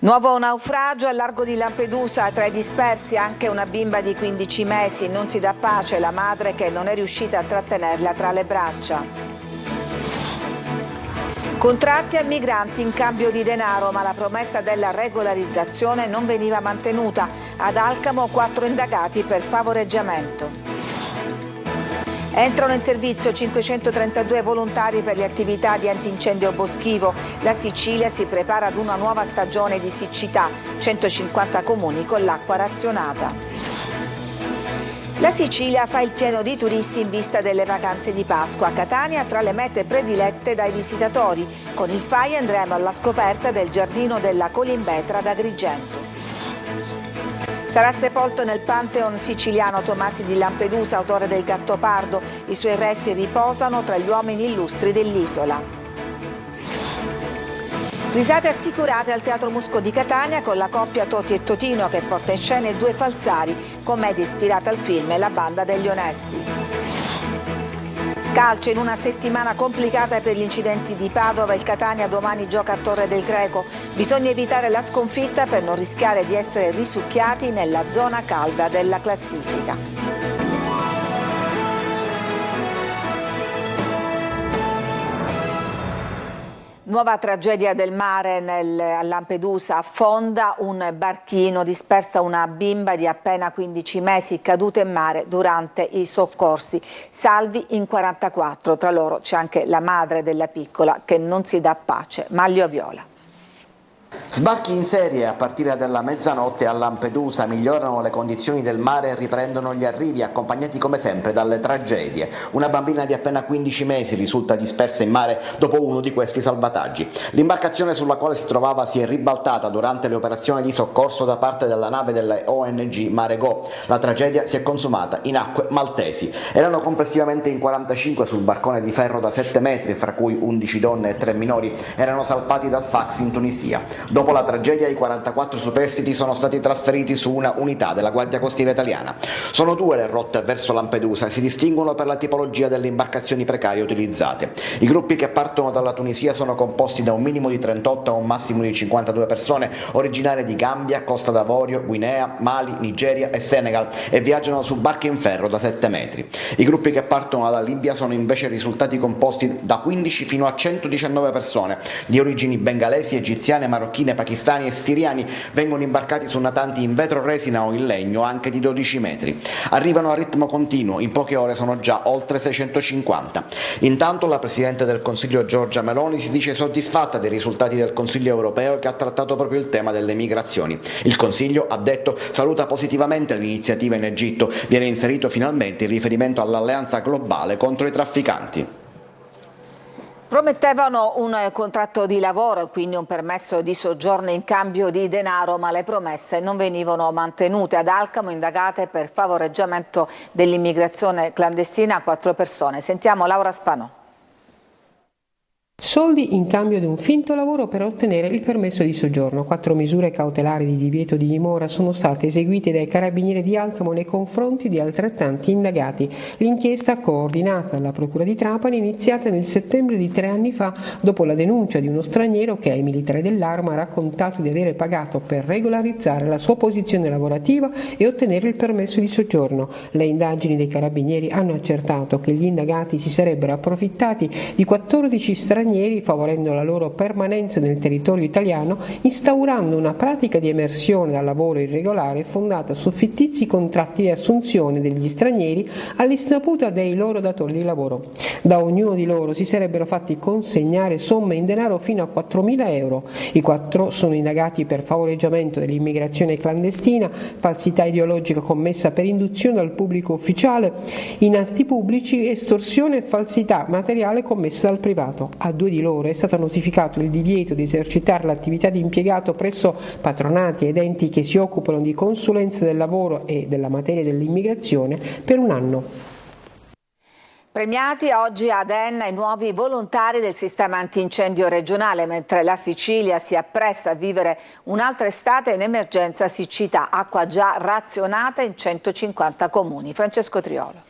Nuovo naufragio al largo di Lampedusa, tra i dispersi anche una bimba di 15 mesi, non si dà pace la madre che non è riuscita a trattenerla tra le braccia. Contratti a migranti in cambio di denaro, ma la promessa della regolarizzazione non veniva mantenuta. Ad Alcamo 4 indagati per favoreggiamento. Entrano in servizio 532 volontari per le attività di antincendio boschivo. La Sicilia si prepara ad una nuova stagione di siccità, 150 comuni con l'acqua razionata. La Sicilia fa il pieno di turisti in vista delle vacanze di Pasqua. Catania tra le mete predilette dai visitatori. Con il FAI andremo alla scoperta del giardino della Colimbetra ad Agrigento. Sarà sepolto nel Pantheon siciliano Tomasi di Lampedusa, autore del Gattopardo. I suoi resti riposano tra gli uomini illustri dell'isola. Risate assicurate al Teatro Musco di Catania con la coppia Toti e Totino che porta in scena I Due Falsari, commedia ispirata al film La banda degli onesti. Calcio, in una settimana complicata per gli incidenti di Padova, il Catania domani gioca a Torre del Greco. Bisogna evitare la sconfitta per non rischiare di essere risucchiati nella zona calda della classifica. Nuova tragedia del mare a Lampedusa, affonda un barchino, dispersa una bimba di appena 15 mesi caduta in mare durante i soccorsi. Salvi in 44, tra loro c'è anche la madre della piccola che non si dà pace, Maglio Viola. Sbarchi in serie a partire dalla mezzanotte a Lampedusa, migliorano le condizioni del mare e riprendono gli arrivi, accompagnati come sempre dalle tragedie. Una bambina di appena 15 mesi risulta dispersa in mare dopo uno di questi salvataggi. L'imbarcazione sulla quale si trovava si è ribaltata durante le operazioni di soccorso da parte della nave delle ONG Mare Go. La tragedia si è consumata in acque maltesi. Erano complessivamente in 45 sul barcone di ferro da 7 metri, fra cui 11 donne e 3 minori. Erano salpati da Sfax in Tunisia. Dopo la tragedia i 44 superstiti sono stati trasferiti su una unità della Guardia Costiera italiana. Sono 2 le rotte verso Lampedusa e si distinguono per la tipologia delle imbarcazioni precarie utilizzate. I gruppi che partono dalla Tunisia sono composti da un minimo di 38 a un massimo di 52 persone, originarie di Gambia, Costa d'Avorio, Guinea, Mali, Nigeria e Senegal, e viaggiano su barche in ferro da 7 metri. I gruppi che partono dalla Libia sono invece risultati composti da 15 fino a 119 persone, di origini bengalesi, egiziane, marocchine, pakistani e siriani. Vengono imbarcati su natanti in vetro resina o in legno anche di 12 metri. Arrivano a ritmo continuo, in poche ore sono già oltre 650. Intanto la Presidente del Consiglio Giorgia Meloni si dice soddisfatta dei risultati del Consiglio europeo che ha trattato proprio il tema delle migrazioni. Il Consiglio, ha detto, saluta positivamente l'iniziativa in Egitto. Viene inserito finalmente il riferimento all'alleanza globale contro i trafficanti. Promettevano un contratto di lavoro e quindi un permesso di soggiorno in cambio di denaro, ma le promesse non venivano mantenute. Ad Alcamo indagate per favoreggiamento dell'immigrazione clandestina 4 persone. Sentiamo Laura Spanò. Soldi in cambio di un finto lavoro per ottenere il permesso di soggiorno. 4 misure cautelari di divieto di dimora sono state eseguite dai carabinieri di Alcamo nei confronti di altrettanti indagati. L'inchiesta, coordinata dalla Procura di Trapani, è iniziata nel settembre di 3 anni fa dopo la denuncia di uno straniero che ai militari dell'Arma ha raccontato di avere pagato per regolarizzare la sua posizione lavorativa e ottenere il permesso di soggiorno. Le indagini dei carabinieri hanno accertato che gli indagati si sarebbero approfittati di 14 stranieri favorendo la loro permanenza nel territorio italiano, instaurando una pratica di emersione dal lavoro irregolare fondata su fittizi contratti di assunzione degli stranieri all'insaputa dei loro datori di lavoro. Da ognuno di loro si sarebbero fatti consegnare somme in denaro fino a 4.000 euro. I 4 sono indagati per favoreggiamento dell'immigrazione clandestina, falsità ideologica commessa per induzione al pubblico ufficiale in atti pubblici, estorsione e falsità materiale commessa dal privato. A 2 di loro è stato notificato il divieto di esercitare l'attività di impiegato presso patronati ed enti che si occupano di consulenza del lavoro e della materia dell'immigrazione per 1 anno. Premiati oggi ad Enna i nuovi volontari del sistema antincendio regionale, mentre la Sicilia si appresta a vivere un'altra estate in emergenza siccità, acqua già razionata in 150 comuni. Francesco Triolo.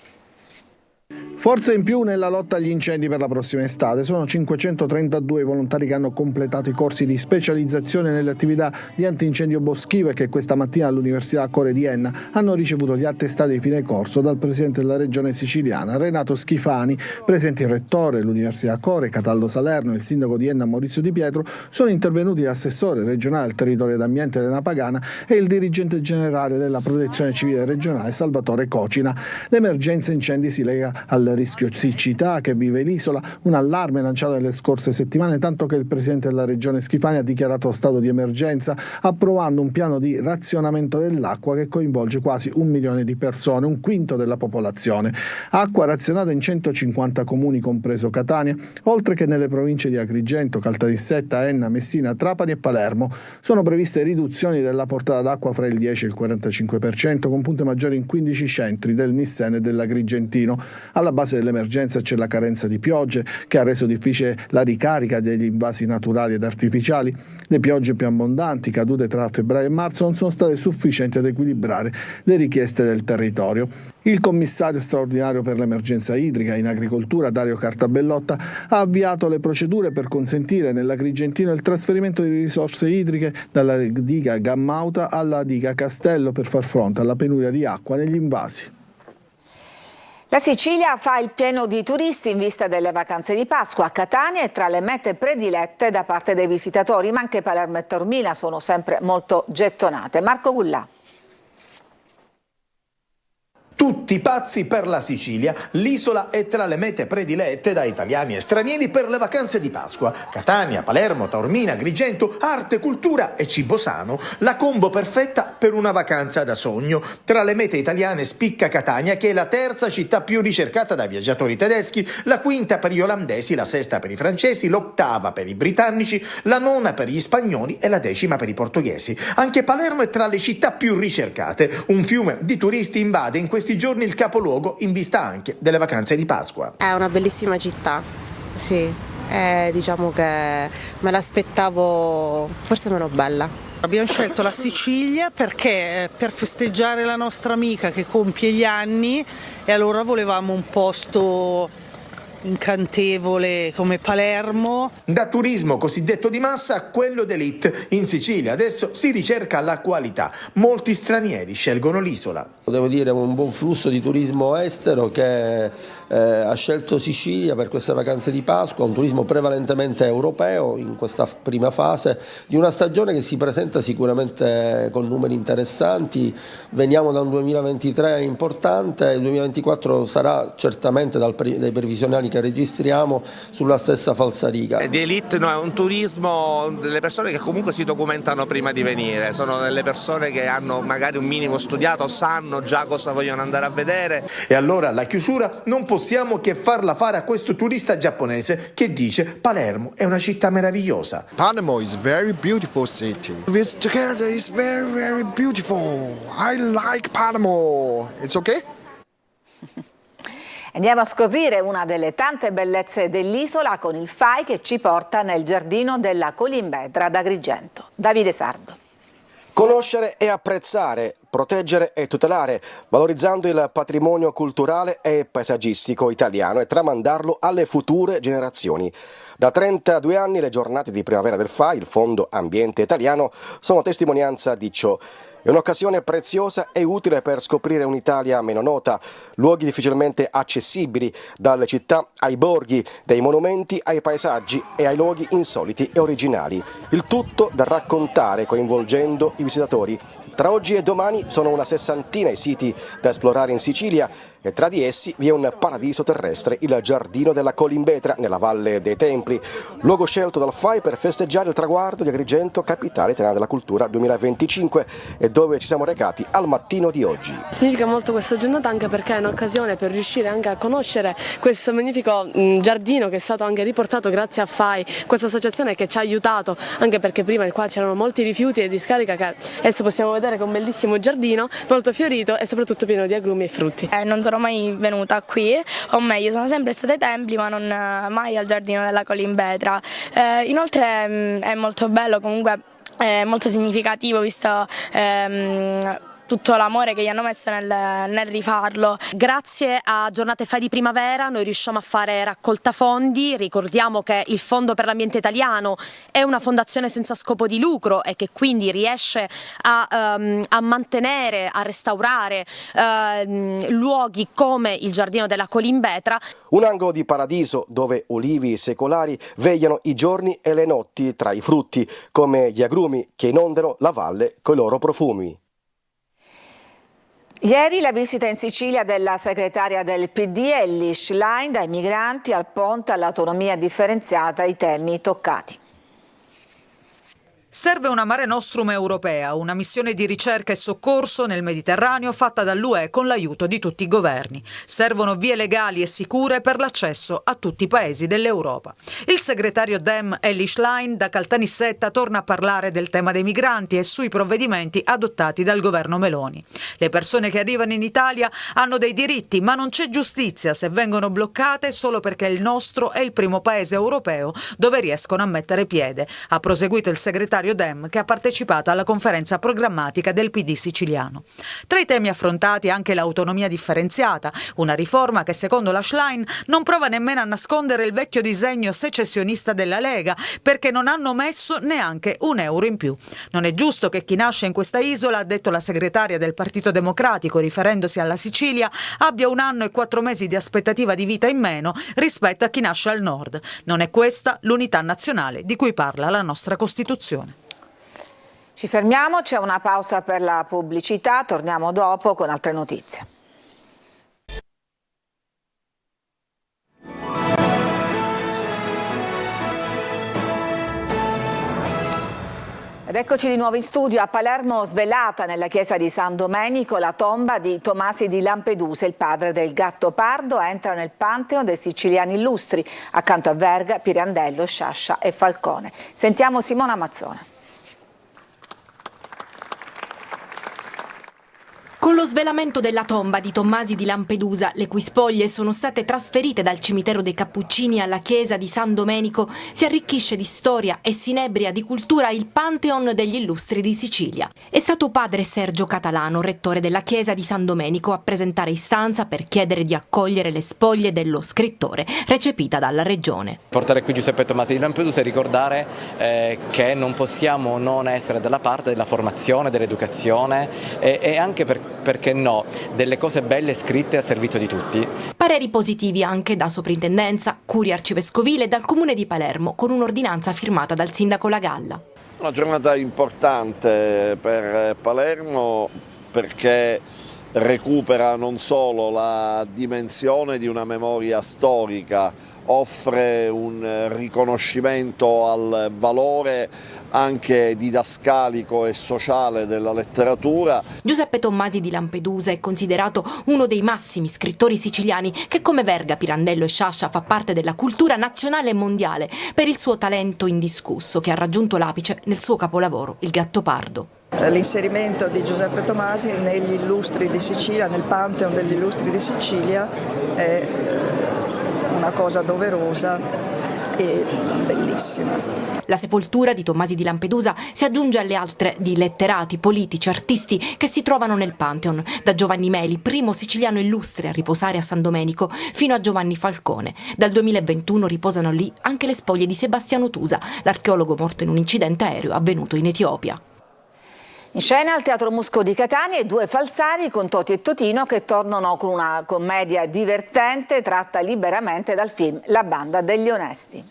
Forza in più nella lotta agli incendi per la prossima estate. Sono 532 i volontari che hanno completato i corsi di specializzazione nelle attività di antincendio boschivo e che questa mattina all'Università Core di Enna hanno ricevuto gli attestati di fine corso dal Presidente della Regione siciliana, Renato Schifani. Presenti il Rettore dell'Università Core, Cataldo Salerno, e il Sindaco di Enna, Maurizio Di Pietro, sono intervenuti l'assessore regionale al territorio ed ambiente, Elena Pagana, e il dirigente generale della Protezione Civile regionale, Salvatore Cocina. L'emergenza incendi si lega al rischio siccità che vive l'isola, un allarme lanciato nelle scorse settimane, tanto che il Presidente della Regione Schifani ha dichiarato stato di emergenza, approvando un piano di razionamento dell'acqua che coinvolge quasi 1 milione di persone, un quinto della popolazione. Acqua razionata in 150 comuni, compreso Catania, oltre che nelle province di Agrigento, Caltanissetta, Enna, Messina, Trapani e Palermo. Sono previste riduzioni della portata d'acqua fra il 10 e il 45%, con punte maggiori in 15 centri del Nissene e dell'Agrigentino. Alla base dell'emergenza c'è la carenza di piogge, che ha reso difficile la ricarica degli invasi naturali ed artificiali. Le piogge più abbondanti, cadute tra febbraio e marzo, non sono state sufficienti ad equilibrare le richieste del territorio. Il commissario straordinario per l'emergenza idrica in agricoltura, Dario Cartabellotta, ha avviato le procedure per consentire nell'Agrigentino il trasferimento di risorse idriche dalla diga Gammauta alla diga Castello per far fronte alla penuria di acqua negli invasi. La Sicilia fa il pieno di turisti in vista delle vacanze di Pasqua. Catania è tra le mete predilette da parte dei visitatori, ma anche Palermo e Taormina sono sempre molto gettonate. Marco Gullà. Tutti pazzi per la Sicilia, l'isola è tra le mete predilette da italiani e stranieri per le vacanze di Pasqua. Catania, Palermo, Taormina, Agrigento, arte, cultura e cibo sano, la combo perfetta per una vacanza da sogno. Tra le mete italiane spicca Catania, che è la terza città più ricercata dai viaggiatori tedeschi, la quinta per gli olandesi, la sesta per i francesi, l'ottava per i britannici, la nona per gli spagnoli e la decima per i portoghesi. Anche Palermo è tra le città più ricercate. Un fiume di turisti invade in questi giorni il capoluogo in vista anche delle vacanze di Pasqua. È una bellissima città, sì, diciamo che me l'aspettavo forse meno bella. Abbiamo scelto la Sicilia perché per festeggiare la nostra amica che compie gli anni, e allora volevamo un posto incantevole come Palermo. Da turismo cosiddetto di massa a quello d'élite in Sicilia adesso si ricerca la qualità. Molti stranieri scelgono l'isola. Devo dire un buon flusso di turismo estero che ha scelto Sicilia per queste vacanze di Pasqua, un turismo prevalentemente europeo in questa prima fase di una stagione che si presenta sicuramente con numeri interessanti. Veniamo da un 2023 importante, il 2024 sarà certamente dai previsionali che registriamo sulla stessa falsariga. Di élite no, è un turismo delle persone che comunque si documentano prima di venire, sono delle persone che hanno magari un minimo studiato, sanno già cosa vogliono andare a vedere. E allora alla chiusura non possiamo che farla fare a questo turista giapponese che dice Palermo è una città meravigliosa. Palermo is very beautiful city. This Jakarta is very very beautiful. I like Palermo. It's okay? Andiamo a scoprire una delle tante bellezze dell'isola con il FAI che ci porta nel giardino della Colimbetra ad Agrigento. Davide Sardo. Conoscere e apprezzare, proteggere e tutelare, valorizzando il patrimonio culturale e paesaggistico italiano e tramandarlo alle future generazioni. Da 32 anni le giornate di primavera del FAI, il Fondo Ambiente Italiano, sono testimonianza di ciò. È un'occasione preziosa e utile per scoprire un'Italia meno nota, luoghi difficilmente accessibili, dalle città ai borghi, dai monumenti ai paesaggi e ai luoghi insoliti e originali. Il tutto da raccontare coinvolgendo i visitatori. Tra oggi e domani sono una sessantina i siti da esplorare in Sicilia e tra di essi vi è un paradiso terrestre, il giardino della Colimbetra nella Valle dei Templi, luogo scelto dal FAI per festeggiare il traguardo di Agrigento, capitale italiana della cultura 2025, e dove ci siamo recati al mattino di oggi. Significa molto questa giornata anche perché è un'occasione per riuscire anche a conoscere questo magnifico giardino che è stato anche riportato grazie a FAI, questa associazione che ci ha aiutato, anche perché prima qua c'erano molti rifiuti e discarica che adesso possiamo vedere che è un bellissimo giardino, molto fiorito e soprattutto pieno di agrumi e frutti. Non sono mai venuta qui, o meglio sono sempre stata ai templi ma non mai al giardino della Colimbetra. Inoltre è molto bello, comunque è molto significativo visto tutto l'amore che gli hanno messo nel rifarlo. Grazie a Giornate Fai di Primavera noi riusciamo a fare raccolta fondi. Ricordiamo che il Fondo per l'Ambiente Italiano è una fondazione senza scopo di lucro e che quindi riesce a mantenere, a restaurare luoghi come il Giardino della Colimbetra. Un angolo di paradiso dove olivi secolari vegliano i giorni e le notti tra i frutti, come gli agrumi che inondano la valle coi loro profumi. Ieri la visita in Sicilia della segretaria del PD Elly Schlein, dai migranti al ponte all'autonomia differenziata, i temi toccati. Serve una Mare Nostrum europea, una missione di ricerca e soccorso nel Mediterraneo fatta dall'UE con l'aiuto di tutti i governi. Servono vie legali e sicure per l'accesso a tutti i paesi dell'Europa. Il segretario Dem Elly Schlein da Caltanissetta torna a parlare del tema dei migranti e sui provvedimenti adottati dal governo Meloni. Le persone che arrivano in Italia hanno dei diritti, ma non c'è giustizia se vengono bloccate solo perché il nostro è il primo paese europeo dove riescono a mettere piede, ha proseguito il segretario Dem, che ha partecipato alla conferenza programmatica del PD siciliano. Tra i temi affrontati anche l'autonomia differenziata, una riforma che secondo la Schlein non prova nemmeno a nascondere il vecchio disegno secessionista della Lega, perché non hanno messo neanche un euro in più. Non è giusto che chi nasce in questa isola, ha detto la segretaria del Partito Democratico riferendosi alla Sicilia, abbia 1 anno e 4 mesi di aspettativa di vita in meno rispetto a chi nasce al nord. Non è questa l'unità nazionale di cui parla la nostra Costituzione. Ci fermiamo, c'è una pausa per la pubblicità, torniamo dopo con altre notizie. Ed eccoci di nuovo in studio. A Palermo svelata nella chiesa di San Domenico la tomba di Tomasi di Lampedusa, il padre del Gattopardo, entra nel Pantheon dei siciliani illustri, accanto a Verga, Pirandello, Sciascia e Falcone. Sentiamo Simona Mazzone. Con lo svelamento della tomba di Tomasi di Lampedusa, le cui spoglie sono state trasferite dal cimitero dei Cappuccini alla chiesa di San Domenico, si arricchisce di storia e si inebria di cultura il Pantheon degli illustri di Sicilia. È stato padre Sergio Catalano, rettore della chiesa di San Domenico, a presentare istanza per chiedere di accogliere le spoglie dello scrittore, recepita dalla regione. Portare qui Giuseppe Tomasi di Lampedusa e ricordare che non possiamo non essere dalla parte della formazione, dell'educazione e anche perché no, delle cose belle scritte al servizio di tutti. Pareri positivi anche da Soprintendenza, Curia Arcivescovile e dal Comune di Palermo, con un'ordinanza firmata dal sindaco Lagalla. Una giornata importante per Palermo perché recupera non solo la dimensione di una memoria storica, offre un riconoscimento al valore anche didascalico e sociale della letteratura. Giuseppe Tomasi di Lampedusa è considerato uno dei massimi scrittori siciliani che, come Verga, Pirandello e Sciascia, fa parte della cultura nazionale e mondiale per il suo talento indiscusso che ha raggiunto l'apice nel suo capolavoro Il Gattopardo. L'inserimento di Giuseppe Tomasi negli illustri di Sicilia, nel Pantheon degli illustri di Sicilia, è una cosa doverosa e bellissima. La sepoltura di Tomasi di Lampedusa si aggiunge alle altre di letterati, politici, artisti che si trovano nel Pantheon, da Giovanni Meli, primo siciliano illustre a riposare a San Domenico, fino a Giovanni Falcone. Dal 2021 riposano lì anche le spoglie di Sebastiano Tusa, l'archeologo morto in un incidente aereo avvenuto in Etiopia. In scena al Teatro Musco di Catania i 2 falsari con Toti e Totino che tornano con una commedia divertente tratta liberamente dal film La banda degli onesti.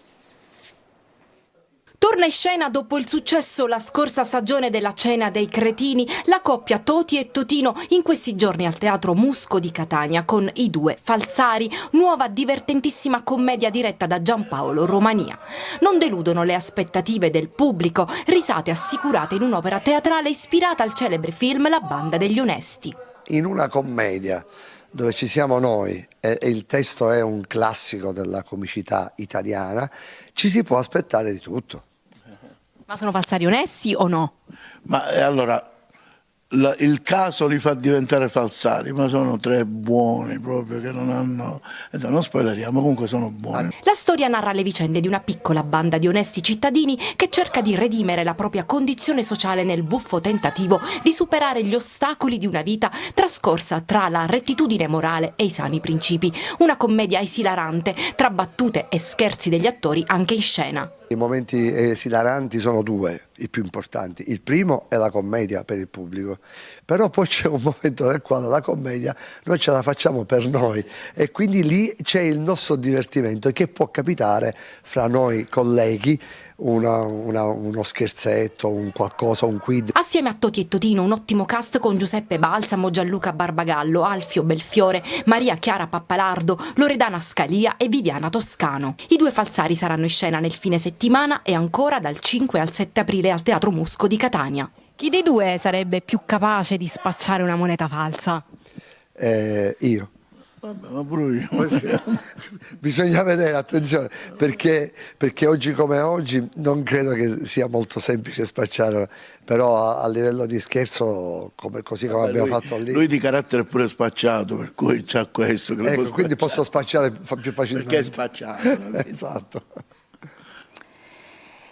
Torna in scena dopo il successo la scorsa stagione della Cena dei Cretini, la coppia Toti e Totino in questi giorni al Teatro Musco di Catania con I 2 falsari, nuova divertentissima commedia diretta da Giampaolo Romania. Non deludono le aspettative del pubblico, risate assicurate in un'opera teatrale ispirata al celebre film La banda degli onesti. In una commedia dove ci siamo noi e il testo è un classico della comicità italiana, ci si può aspettare di tutto. Ma sono falsari onesti o no? Ma allora, il caso li fa diventare falsari, ma sono 3 buoni proprio che non hanno, non spoileriamo, comunque sono buoni. La storia narra le vicende di una piccola banda di onesti cittadini che cerca di redimere la propria condizione sociale nel buffo tentativo di superare gli ostacoli di una vita trascorsa tra la rettitudine morale e i sani principi. Una commedia esilarante tra battute e scherzi degli attori anche in scena. I momenti esilaranti sono 2, i più importanti. Il primo è la commedia per il pubblico, però poi c'è un momento nel quale la commedia noi ce la facciamo per noi e quindi lì c'è il nostro divertimento che può capitare fra noi colleghi, uno scherzetto, un qualcosa, un quid. Assieme a Toti e Totino un ottimo cast con Giuseppe Balsamo, Gianluca Barbagallo, Alfio Belfiore, Maria Chiara Pappalardo, Loredana Scalia e Viviana Toscano. I 2 falsari saranno in scena nel fine settimana e ancora dal 5 al 7 aprile al Teatro Musco di Catania. Chi dei 2 sarebbe più capace di spacciare una moneta falsa? Io. Vabbè, ma pure io. Bisogna vedere, attenzione, perché oggi come oggi non credo che sia molto semplice spacciare, però a livello di scherzo, così come abbiamo fatto lì. Lui di carattere è pure spacciato, per cui c'ha questo. Che ecco, quindi posso spacciare più facilmente. Perché è spacciato. Esatto.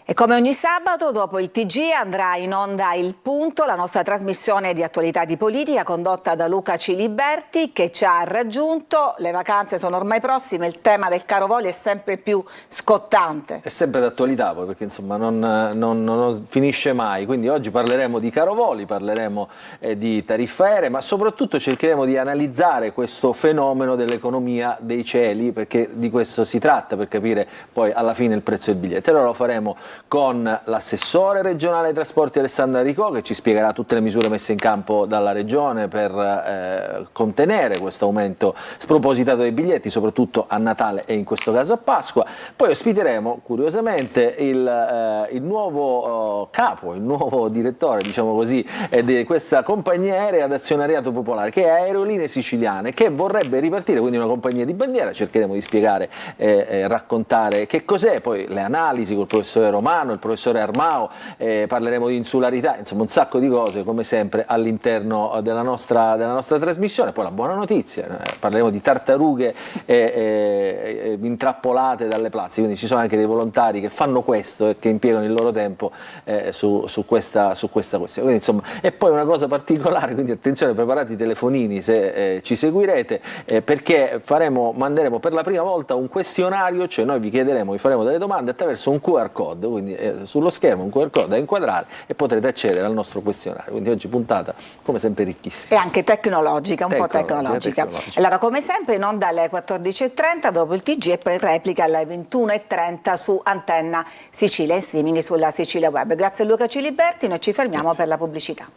E come ogni sabato, dopo il TG, andrà in onda Il Punto, la nostra trasmissione di attualità di politica condotta da Luca Ciliberti, che ci ha raggiunto. Le vacanze sono ormai prossime, il tema del caro voli è sempre più scottante. È sempre d'attualità poi, perché insomma non finisce mai, quindi oggi parleremo di caro voli, parleremo di tariffe aeree, ma soprattutto cercheremo di analizzare questo fenomeno dell'economia dei cieli, perché di questo si tratta, per capire poi alla fine il prezzo del biglietto. Allora lo faremo con l'assessore regionale ai trasporti Alessandra Ricò, che ci spiegherà tutte le misure messe in campo dalla regione per contenere questo aumento spropositato dei biglietti, soprattutto a Natale e in questo caso a Pasqua. Poi ospiteremo curiosamente il nuovo capo, il nuovo direttore, diciamo così, di questa compagnia aerea ad azionariato popolare, che è Aerolinee Siciliane, che vorrebbe ripartire, quindi una compagnia di bandiera. Cercheremo di spiegare e raccontare che cos'è, poi le analisi col professore Romano, il professore Armao, parleremo di insularità, insomma un sacco di cose come sempre all'interno della nostra trasmissione. Poi la buona notizia, parleremo di tartarughe intrappolate dalle plaze, quindi ci sono anche dei volontari che fanno questo e che impiegano il loro tempo su questa questione. Quindi, insomma, e poi una cosa particolare, quindi attenzione, preparate i telefonini se ci seguirete, perché manderemo per la prima volta un questionario, cioè noi vi faremo delle domande attraverso un QR code, quindi sullo schermo un QR code da inquadrare e potrete accedere al nostro questionario. Quindi oggi puntata come sempre ricchissima. E anche tecnologica, un po' tecnologica. Allora, come sempre in onda alle 14.30 dopo il TG e poi in replica alle 21.30 su Antenna Sicilia in streaming sulla Sicilia Web. Grazie a Luca Ciliberti, noi ci fermiamo per la pubblicità.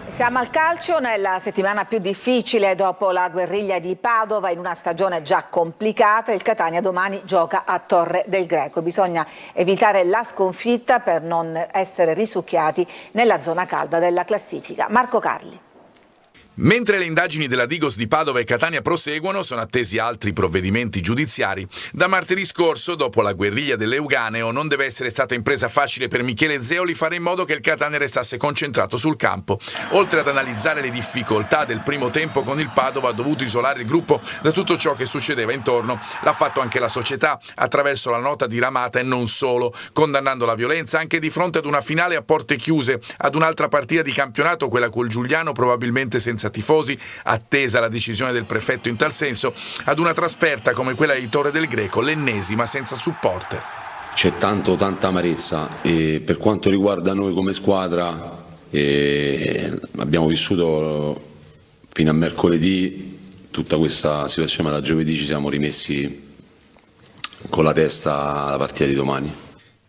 Siamo al calcio nella settimana più difficile dopo la guerriglia di Padova, in una stagione già complicata. Il Catania domani gioca a Torre del Greco. Bisogna evitare la sconfitta per non essere risucchiati nella zona calda della classifica. Marco Carli. Mentre le indagini della Digos di Padova e Catania proseguono, sono attesi altri provvedimenti giudiziari. Da martedì scorso, dopo la guerriglia dell'Euganeo, non deve essere stata impresa facile per Michele Zeoli fare in modo che il Catania restasse concentrato sul campo. Oltre ad analizzare le difficoltà del primo tempo con il Padova, ha dovuto isolare il gruppo da tutto ciò che succedeva intorno. L'ha fatto anche la società, attraverso la nota diramata e non solo, condannando la violenza anche di fronte ad una finale a porte chiuse, ad un'altra partita di campionato, quella col Giuliano, probabilmente senza tifosi, attesa la decisione del prefetto in tal senso, ad una trasferta come quella di Torre del Greco, l'ennesima senza supporter. C'è tanta amarezza e per quanto riguarda noi come squadra abbiamo vissuto fino a mercoledì tutta questa situazione, ma da giovedì ci siamo rimessi con la testa alla partita di domani.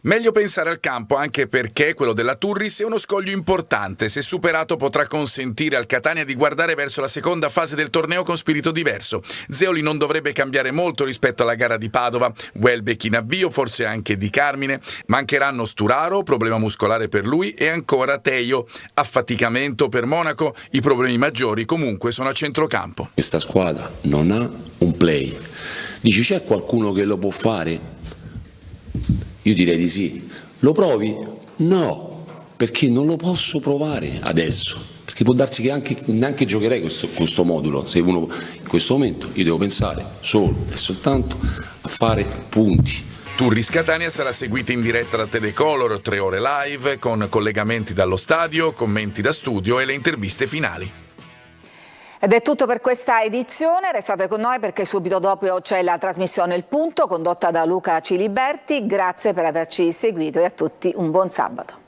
Meglio pensare al campo, anche perché quello della Turris è uno scoglio importante. Se superato potrà consentire al Catania di guardare verso la seconda fase del torneo con spirito diverso. Zeoli non dovrebbe cambiare molto rispetto alla gara di Padova. Welbeck in avvio, forse anche Di Carmine. Mancheranno Sturaro, problema muscolare per lui, e ancora Teio. Affaticamento per Monaco. I problemi maggiori comunque sono a centrocampo. Questa squadra non ha un play. Dici, c'è qualcuno che lo può fare? Io direi di sì. Lo provi? No, perché non lo posso provare adesso, perché può darsi che neanche giocherei questo modulo. Se uno in questo momento io devo pensare solo e soltanto a fare punti. Turris Catania sarà seguita in diretta da Telecolor, 3 ore live, con collegamenti dallo stadio, commenti da studio e le interviste finali. Ed è tutto per questa edizione, restate con noi perché subito dopo c'è la trasmissione Il Punto condotta da Luca Ciliberti. Grazie per averci seguito e a tutti un buon sabato.